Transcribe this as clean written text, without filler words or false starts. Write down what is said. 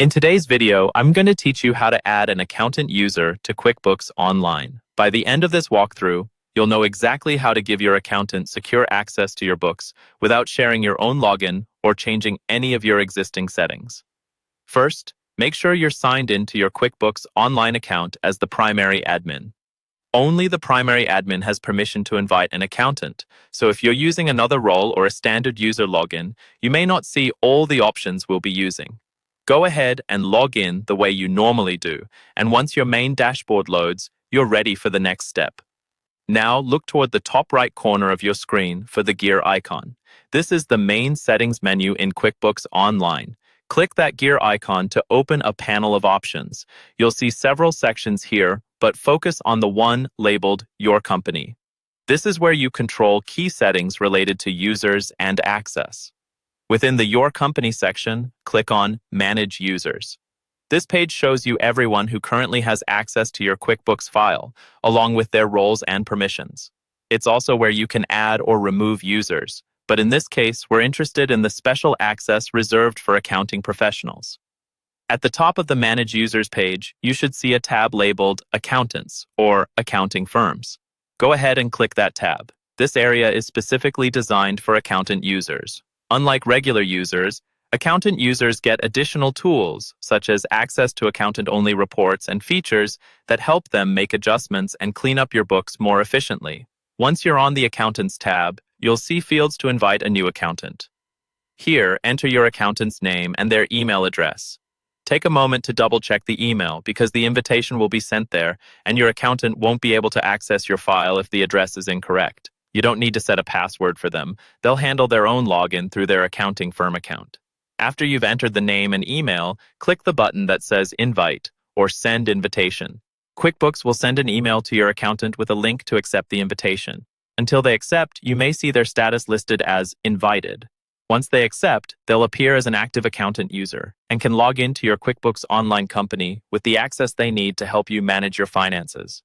In today's video, I'm going to teach you how to add an accountant user to QuickBooks Online. By the end of this walkthrough, you'll know exactly how to give your accountant secure access to your books without sharing your own login or changing any of your existing settings. First, make sure you're signed in to your QuickBooks Online account as the primary admin. Only the primary admin has permission to invite an accountant, so if you're using another role or a standard user login, you may not see all the options we'll be using. Go ahead and log in the way you normally do, and once your main dashboard loads, you're ready for the next step. Now look toward the top right corner of your screen for the gear icon. This is the main settings menu in QuickBooks Online. Click that gear icon to open a panel of options. You'll see several sections here, but focus on the one labeled Your Company. This is where you control key settings related to users and access. Within the Your Company section, click on Manage Users. This page shows you everyone who currently has access to your QuickBooks file, along with their roles and permissions. It's also where you can add or remove users, but in this case, we're interested in the special access reserved for accounting professionals. At the top of the Manage Users page, you should see a tab labeled Accountants or Accounting Firms. Go ahead and click that tab. This area is specifically designed for accountant users. Unlike regular users, accountant users get additional tools, such as access to accountant-only reports and features that help them make adjustments and clean up your books more efficiently. Once you're on the Accountants tab, you'll see fields to invite a new accountant. Here, enter your accountant's name and their email address. Take a moment to double-check the email because the invitation will be sent there and your accountant won't be able to access your file if the address is incorrect. You don't need to set a password for them. They'll handle their own login through their accounting firm account. After you've entered the name and email, click the button that says Invite or Send Invitation. QuickBooks will send an email to your accountant with a link to accept the invitation. Until they accept, you may see their status listed as Invited. Once they accept, they'll appear as an active accountant user and can log into your QuickBooks Online company with the access they need to help you manage your finances.